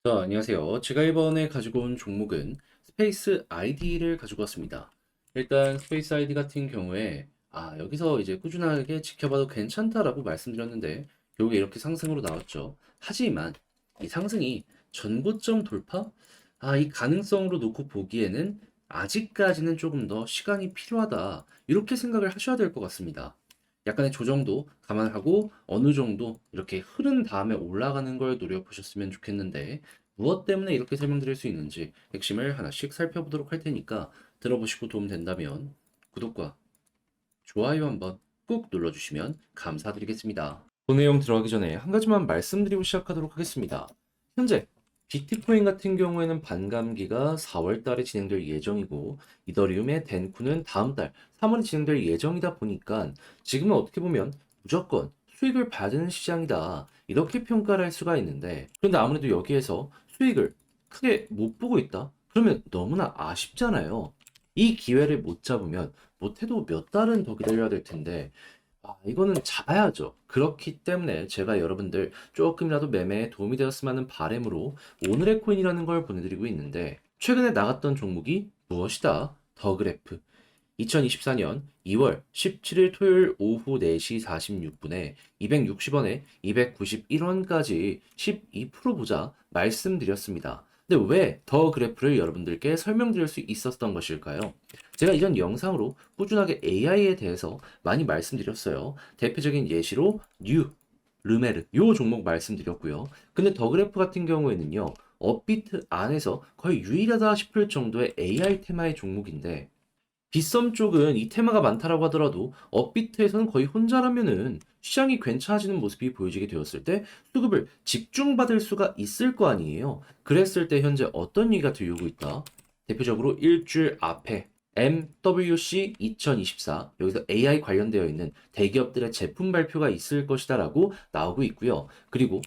안녕하세요. 제가 이번에 가지고 온 종목은 스페이스 아이디를 가지고 왔습니다. 일단 스페이스 아이디 같은 경우에 여기서 이제 꾸준하게 지켜봐도 괜찮다라고 말씀드렸는데 결국에 이렇게 상승으로 나왔죠. 하지만 이 상승이 전고점 돌파? 이 가능성으로 놓고 보기에는 아직까지는 조금 더 시간이 필요하다. 이렇게 생각을 하셔야 될 것 같습니다. 약간의 조정도 감안하고 어느 정도 이렇게 흐른 다음에 올라가는 걸 노려보셨으면 좋겠는데 무엇 때문에 이렇게 설명드릴 수 있는지 핵심을 하나씩 살펴보도록 할 테니까 들어보시고 도움 된다면 구독과 좋아요 한번 꾹 눌러주시면 감사드리겠습니다. 본 내용 들어가기 전에 한 가지만 말씀드리고 시작하도록 하겠습니다. 현재 비트코인 같은 경우에는 반감기가 4월 달에 진행될 예정이고 이더리움의 덴쿠는 다음 달 3월에 진행될 예정이다 보니까 지금은 어떻게 보면 무조건 수익을 받은 시장이다. 이렇게 평가를 할 수가 있는데 그런데 아무래도 여기에서 수익을 크게 못 보고 있다? 그러면 너무나 아쉽잖아요. 이 기회를 못 잡으면 못해도 몇 달은 더 기다려야 될 텐데 이거는 잡아야죠. 그렇기 때문에 제가 여러분들 조금이라도 매매에 도움이 되었으면 하는 바람으로 오늘의 코인이라는 걸 보내드리고 있는데 최근에 나갔던 종목이 무엇이다? 더그래프. 2024년 2월 17일 토요일 오후 4시 46분에 260원에 291원까지 12% 보자 말씀드렸습니다. 근데 왜 더 그래프를 여러분들께 설명드릴 수 있었던 것일까요? 제가 이전 영상으로 꾸준하게 AI에 대해서 많이 말씀드렸어요. 대표적인 예시로 르메르 요 종목 말씀드렸고요. 근데 더 그래프 같은 경우에는요. 업비트 안에서 거의 유일하다 싶을 정도의 AI 테마의 종목인데 빗썸 쪽은 이 테마가 많다라고 하더라도 업비트에서는 거의 혼자라면은 시장이 괜찮아지는 모습이 보여지게 되었을 때 수급을 집중받을 수가 있을 거 아니에요. 그랬을 때 현재 어떤 얘기가 들리고 있다? 대표적으로 일주일 앞에 MWC 2024 여기서 AI 관련되어 있는 대기업들의 제품 발표가 있을 것이다라고 나오고 있고요. 그리고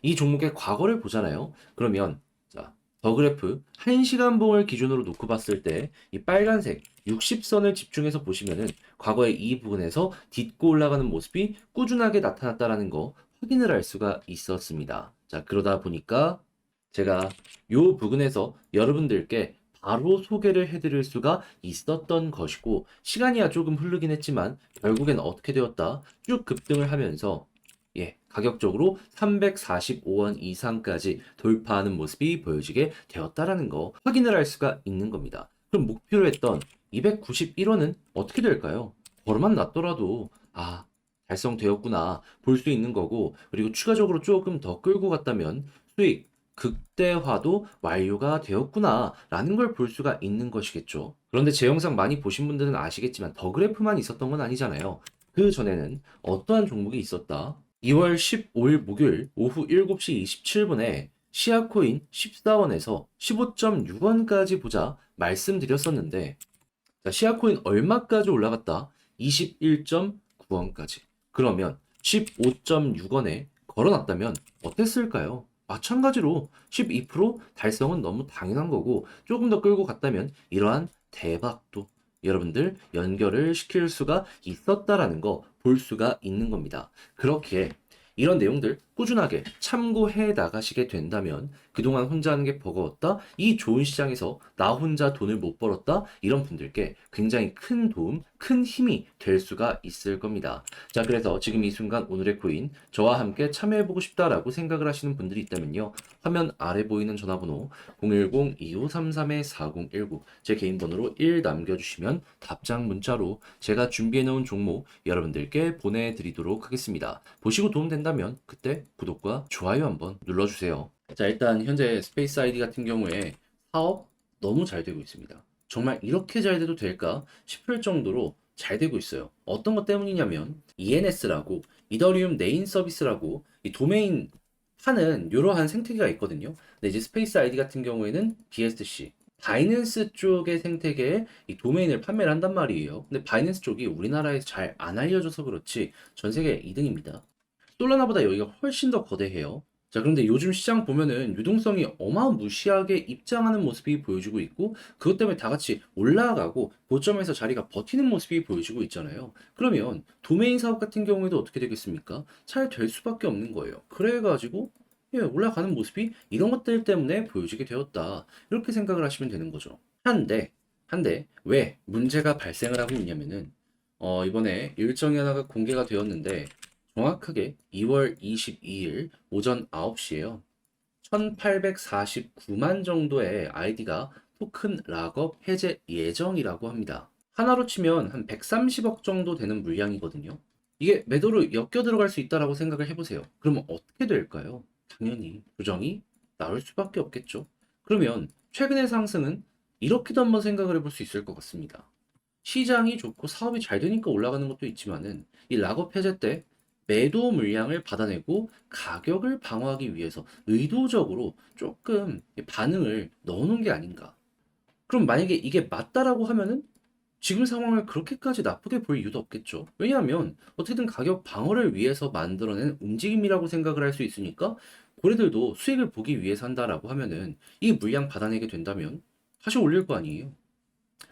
이 종목의 과거를 보잖아요. 그러면 자, 더 그래프 1시간 봉을 기준으로 놓고 봤을 때 이 빨간색 60선을 집중해서 보시면은 과거의 이 부분에서 딛고 올라가는 모습이 꾸준하게 나타났다라는 거 확인을 할 수가 있었습니다. 자, 그러다 보니까 제가 요 부분에서 여러분들께 바로 소개를 해드릴 수가 있었던 것이고 시간이야 조금 흐르긴 했지만 결국엔 어떻게 되었다? 쭉 급등을 하면서 가격적으로 345원 이상까지 돌파하는 모습이 보여지게 되었다라는 거 확인을 할 수가 있는 겁니다. 그럼 목표로 했던 291원은 어떻게 될까요? 걸어만 놨더라도 달성되었구나 볼 수 있는 거고 그리고 추가적으로 조금 더 끌고 갔다면 수익 극대화도 완료가 되었구나 라는 걸 볼 수가 있는 것이겠죠. 그런데 제 영상 많이 보신 분들은 아시겠지만 더 그래프만 있었던 건 아니잖아요. 그 전에는 어떠한 종목이 있었다? 2월 15일 목요일 오후 7시 27분에 시아코인 14원에서 15.6원까지 보자 말씀드렸었는데 시아코인 얼마까지 올라갔다? 21.9원까지. 그러면 15.6원에 걸어놨다면 어땠을까요? 마찬가지로 12% 달성은 너무 당연한 거고 조금 더 끌고 갔다면 이러한 대박도 여러분들 연결을 시킬 수가 있었다라는 거 볼 수가 있는 겁니다. 그렇기에 이런 내용들 꾸준하게 참고해 나가시게 된다면 그동안 혼자 하는 게 버거웠다? 이 좋은 시장에서 나 혼자 돈을 못 벌었다? 이런 분들께 굉장히 큰 도움, 큰 힘이 될 수가 있을 겁니다. 자, 그래서 지금 이 순간 오늘의 코인 저와 함께 참여해보고 싶다라고 생각을 하시는 분들이 있다면요. 화면 아래 보이는 전화번호 010-2533-4019 제 개인 번호로 1 남겨주시면 답장 문자로 제가 준비해놓은 종목 여러분들께 보내드리도록 하겠습니다. 보시고 도움된다면 그때 구독과 좋아요 한번 눌러주세요. 자, 일단 현재 스페이스 아이디 같은 경우에 사업 너무 잘 되고 있습니다. 정말 이렇게 잘 돼도 될까 싶을 정도로 잘 되고 있어요. 어떤 것 때문이냐면 ENS라고 이더리움 네임 서비스라고 이 도메인 파는 이러한 생태계가 있거든요. 근데 이제 스페이스 아이디 같은 경우에는 BSC 바이낸스 쪽의 생태계에 이 도메인을 판매를 한단 말이에요. 근데 바이낸스 쪽이 우리나라에서 잘 안 알려져서 그렇지 전 세계 2등입니다. 솔라나보다 여기가 훨씬 더 거대해요. 자, 그런데 요즘 시장 보면은 유동성이 어마무시하게 입장하는 모습이 보여지고 있고, 그것 때문에 다 같이 올라가고, 고점에서 자리가 버티는 모습이 보여지고 있잖아요. 그러면 도메인 사업 같은 경우에도 어떻게 되겠습니까? 잘 될 수밖에 없는 거예요. 그래가지고, 예, 올라가는 모습이 이런 것들 때문에 보여지게 되었다. 이렇게 생각을 하시면 되는 거죠. 한데 왜 문제가 발생을 하고 있냐면은 이번에 일정이 하나가 공개가 되었는데 정확하게 2월 22일 오전 9시에요. 1849만 정도의 아이디가 토큰 락업 해제 예정이라고 합니다. 하나로 치면 한 130억 정도 되는 물량이거든요. 이게 매도로 엮여 들어갈 수 있다라고 생각을 해보세요. 그러면 어떻게 될까요? 당연히 조정이 나올 수밖에 없겠죠. 그러면 최근의 상승은 이렇게도 한번 생각을 해볼 수 있을 것 같습니다. 시장이 좋고 사업이 잘 되니까 올라가는 것도 있지만은 이 락업 해제 때 매도 물량을 받아내고 가격을 방어하기 위해서 의도적으로 조금 반응을 넣어놓은 게 아닌가. 그럼 만약에 이게 맞다라고 하면은 지금 상황을 그렇게까지 나쁘게 볼 이유도 없겠죠. 왜냐하면 어떻게든 가격 방어를 위해서 만들어낸 움직임이라고 생각을 할 수 있으니까 고래들도 수익을 보기 위해서 한다라고 하면은 이 물량 받아내게 된다면 다시 올릴 거 아니에요.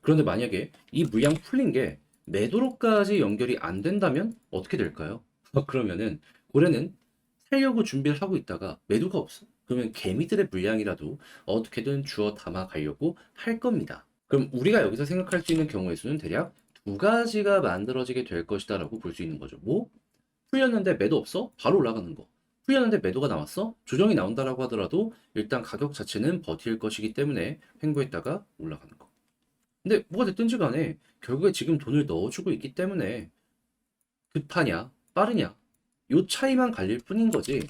그런데 만약에 이 물량 풀린 게 매도로까지 연결이 안 된다면 어떻게 될까요? 그러면은 고래는 살려고 준비를 하고 있다가 매도가 없어. 그러면 개미들의 물량이라도 어떻게든 주워 담아 가려고 할 겁니다. 그럼 우리가 여기서 생각할 수 있는 경우의 수는 대략 두 가지가 만들어지게 될 것이다라고 볼 수 있는 거죠. 뭐? 풀렸는데 매도 없어? 바로 올라가는 거. 풀렸는데 매도가 나왔어? 조정이 나온다라고 하더라도 일단 가격 자체는 버틸 것이기 때문에 횡보했다가 올라가는 거. 근데 뭐가 됐든지 간에 결국에 지금 돈을 넣어주고 있기 때문에 급하냐, 빠르냐, 요 차이만 갈릴 뿐인 거지.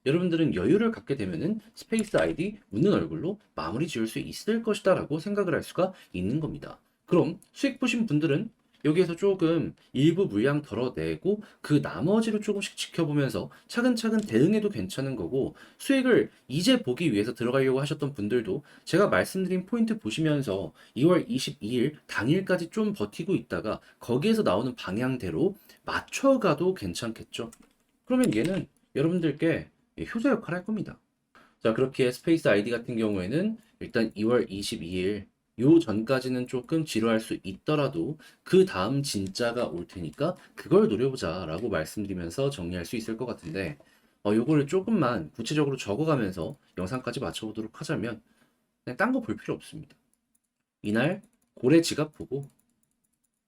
여러분들은 여유를 갖게 되면은 스페이스 아이디 웃는 얼굴로 마무리 지을 수 있을 것이다라고 생각을 할 수가 있는 겁니다. 그럼 수익 보신 분들은 여기에서 조금 일부 물량 덜어내고 그 나머지를 조금씩 지켜보면서 차근차근 대응해도 괜찮은 거고, 수익을 이제 보기 위해서 들어가려고 하셨던 분들도 제가 말씀드린 포인트 보시면서 2월 22일 당일까지 좀 버티고 있다가 거기에서 나오는 방향대로 맞춰가도 괜찮겠죠. 그러면 얘는 여러분들께 효자 역할을 할 겁니다. 자, 그렇게 스페이스 아이디 같은 경우에는 일단 2월 22일 요 전까지는 조금 지루할 수 있더라도 그 다음 진짜가 올 테니까 그걸 노려보자 라고 말씀드리면서 정리할 수 있을 것 같은데, 요거를 조금만 구체적으로 적어가면서 영상까지 맞춰보도록 하자면 그냥 딴 거 볼 필요 없습니다. 이날 고래 지갑 보고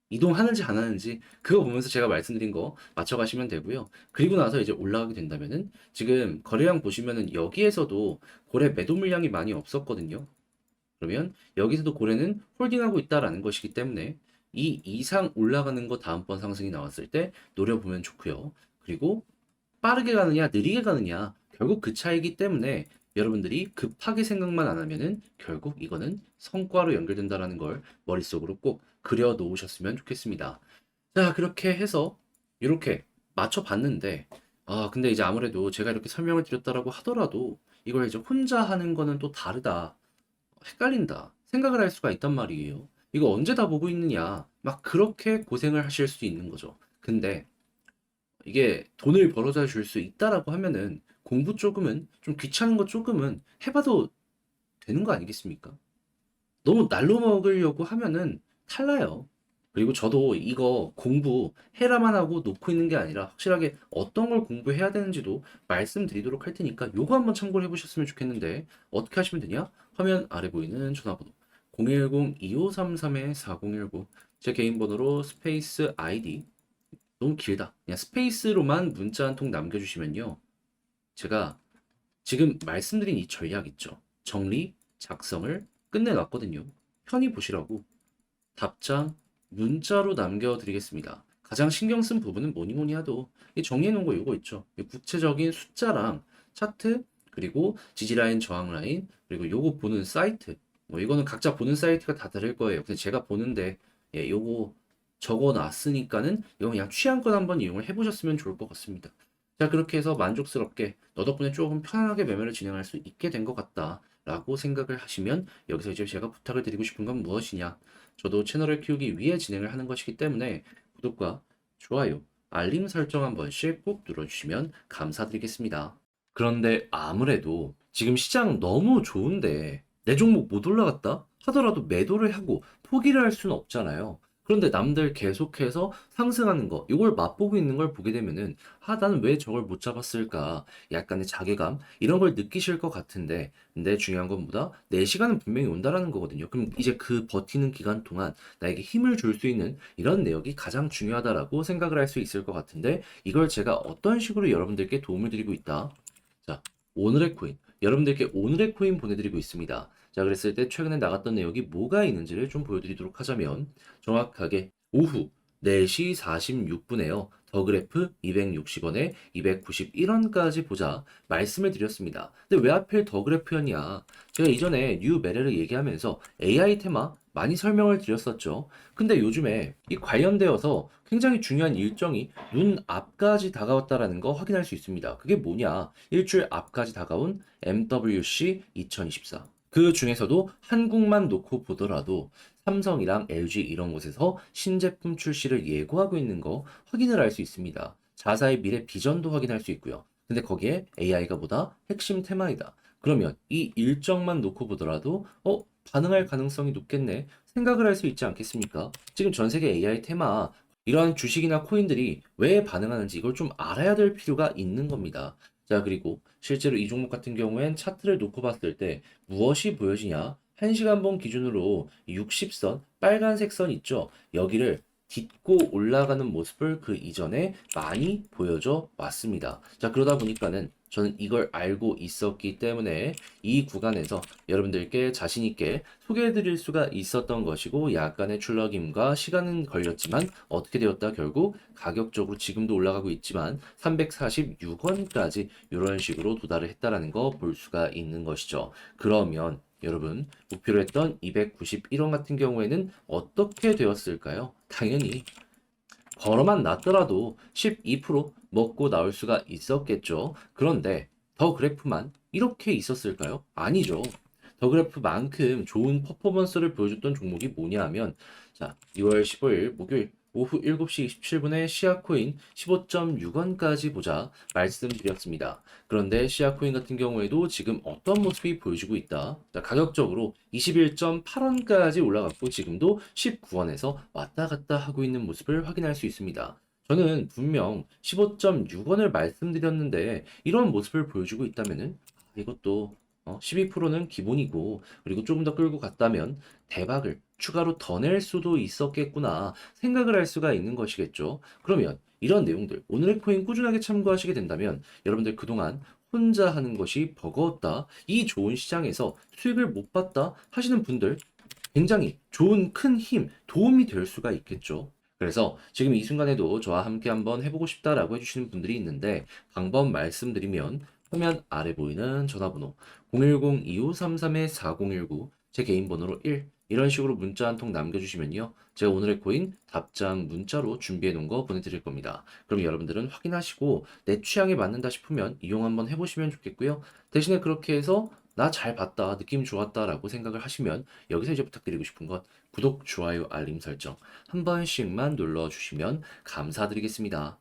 이동하는지 안 하는지 그거 보면서 제가 말씀드린 거 맞춰가시면 되고요. 그리고 나서 이제 올라가게 된다면은 지금 거래량 보시면은 여기에서도 고래 매도 물량이 많이 없었거든요. 그러면 여기서도 고래는 홀딩하고 있다라는 것이기 때문에 이 이상 올라가는 거 다음번 상승이 나왔을 때 노려보면 좋고요. 그리고 빠르게 가느냐, 느리게 가느냐, 결국 그 차이기 때문에 여러분들이 급하게 생각만 안 하면은 결국 이거는 성과로 연결된다라는 걸 머릿속으로 꼭 그려 놓으셨으면 좋겠습니다. 자, 그렇게 해서 이렇게 맞춰봤는데, 근데 이제 아무래도 제가 이렇게 설명을 드렸다라고 하더라도 이걸 이제 혼자 하는 거는 또 다르다. 헷갈린다. 생각을 할 수가 있단 말이에요. 이거 언제 다 보고 있느냐. 막 그렇게 고생을 하실 수 있는 거죠. 근데 이게 돈을 벌어다 줄 수 있다라고 하면은 공부 조금은 좀 귀찮은 거 조금은 해봐도 되는 거 아니겠습니까? 너무 날로 먹으려고 하면은 탈라요. 그리고 저도 이거 공부 해라만 하고 놓고 있는 게 아니라 확실하게 어떤 걸 공부해야 되는지도 말씀드리도록 할 테니까 요거 한번 참고를 해보셨으면 좋겠는데, 어떻게 하시면 되냐? 화면 아래 보이는 전화번호 010-2533-4019, 제 개인 번호로 스페이스 아이디, 너무 길다. 그냥 스페이스로만 문자 한 통 남겨주시면요. 제가 지금 말씀드린 이 전략 있죠. 정리, 작성을 끝내놨거든요. 편히 보시라고 답장 문자로 남겨드리겠습니다. 가장 신경 쓴 부분은 뭐니 뭐니 해도 이 정리해놓은 거 이거 있죠. 이 구체적인 숫자랑 차트, 그리고 지지라인, 저항라인, 그리고 요거 보는 사이트. 뭐 이거는 각자 보는 사이트가 다 다를 거예요. 근데 제가 보는데 요거 적어 놨으니까는 이거 그냥 취향껏 한번 이용을 해보셨으면 좋을 것 같습니다. 자, 그렇게 해서 만족스럽게 너 덕분에 조금 편안하게 매매를 진행할 수 있게 된 것 같다 라고 생각을 하시면, 여기서 이제 제가 부탁을 드리고 싶은 건 무엇이냐. 저도 채널을 키우기 위해 진행을 하는 것이기 때문에 구독과 좋아요, 알림 설정 한 번씩 꼭 눌러주시면 감사드리겠습니다. 그런데 아무래도 지금 시장 너무 좋은데 내 종목 못 올라갔다 하더라도 매도를 하고 포기를 할 수는 없잖아요. 그런데 남들 계속해서 상승하는 거, 이걸 맛보고 있는 걸 보게 되면은, 나는 왜 저걸 못 잡았을까? 약간의 자괴감, 이런 걸 느끼실 것 같은데, 근데 중요한 건 뭐다? 내 시간은 분명히 온다라는 거거든요. 그럼 이제 그 버티는 기간 동안 나에게 힘을 줄 수 있는 이런 내역이 가장 중요하다라고 생각을 할 수 있을 것 같은데, 이걸 제가 어떤 식으로 여러분들께 도움을 드리고 있다? 자, 오늘의 코인. 여러분들께 오늘의 코인 보내드리고 있습니다. 자, 그랬을 때 최근에 나갔던 내역이 뭐가 있는지를 좀 보여드리도록 하자면, 정확하게 오후 4시 46분에요. 더 그래프 260원에 291원까지 보자 말씀을 드렸습니다. 근데 왜 하필 더 그래프였냐? 제가 이전에 뉴 메레를 얘기하면서 AI 테마 많이 설명을 드렸었죠. 근데 요즘에 이 관련되어서 굉장히 중요한 일정이 눈 앞까지 다가왔다라는 거 확인할 수 있습니다. 그게 뭐냐? 일주일 앞까지 다가온 MWC 2024. 그 중에서도 한국만 놓고 보더라도 삼성이랑 LG 이런 곳에서 신제품 출시를 예고하고 있는 거 확인을 할 수 있습니다. 자사의 미래 비전도 확인할 수 있고요. 근데 거기에 AI가 보다 핵심 테마이다. 그러면 이 일정만 놓고 보더라도 반응할 가능성이 높겠네 생각을 할 수 있지 않겠습니까? 지금 전 세계 AI 테마 이러한 주식이나 코인들이 왜 반응하는지 이걸 좀 알아야 될 필요가 있는 겁니다. 자, 그리고 실제로 이 종목 같은 경우엔 차트를 놓고 봤을 때 무엇이 보여지냐? 1시간 본 기준으로 60선, 빨간색 선 있죠? 여기를 딛고 올라가는 모습을 그 이전에 많이 보여줘 왔습니다. 자, 그러다 보니까는 저는 이걸 알고 있었기 때문에 이 구간에서 여러분들께 자신 있게 소개해 드릴 수가 있었던 것이고 약간의 출러김과 시간은 걸렸지만 어떻게 되었다 결국 가격적으로 지금도 올라가고 있지만 346원까지 이런 식으로 도달을 했다라는 거 볼 수가 있는 것이죠. 그러면 여러분 목표로 했던 291원 같은 경우에는 어떻게 되었을까요? 당연히 걸어만 놨더라도 12% 먹고 나올 수가 있었겠죠. 그런데 더 그래프만 이렇게 있었을까요? 아니죠. 더 그래프만큼 좋은 퍼포먼스를 보여줬던 종목이 뭐냐 하면 자, 2월 15일 목요일 오후 7시 27분에 시아코인 15.6원까지 보자 말씀드렸습니다. 그런데 시아코인 같은 경우에도 지금 어떤 모습이 보여주고 있다. 자, 가격적으로 21.8원까지 올라갔고 지금도 19원에서 왔다 갔다 하고 있는 모습을 확인할 수 있습니다. 저는 분명 15.6원을 말씀드렸는데 이런 모습을 보여주고 있다면은 이것도 12%는 기본이고 그리고 조금 더 끌고 갔다면 대박을 추가로 더 낼 수도 있었겠구나 생각을 할 수가 있는 것이겠죠. 그러면 이런 내용들 오늘의 코인 꾸준하게 참고하시게 된다면 여러분들 그동안 혼자 하는 것이 버거웠다. 이 좋은 시장에서 수익을 못 봤다 하시는 분들 굉장히 좋은 큰 힘, 도움이 될 수가 있겠죠. 그래서 지금 이 순간에도 저와 함께 한번 해보고 싶다라고 해주시는 분들이 있는데 방법 말씀드리면 화면 아래 보이는 전화번호 010-2533-4019 제 개인 번호로 1 이런 식으로 문자 한 통 남겨주시면요. 제가 오늘의 코인 답장 문자로 준비해 놓은 거 보내드릴 겁니다. 그럼 여러분들은 확인하시고 내 취향에 맞는다 싶으면 이용 한번 해보시면 좋겠고요. 대신에 그렇게 해서 나 잘 봤다, 느낌 좋았다라고 생각을 하시면 여기서 이제 부탁드리고 싶은 건 구독, 좋아요, 알림 설정 한 번씩만 눌러주시면 감사드리겠습니다.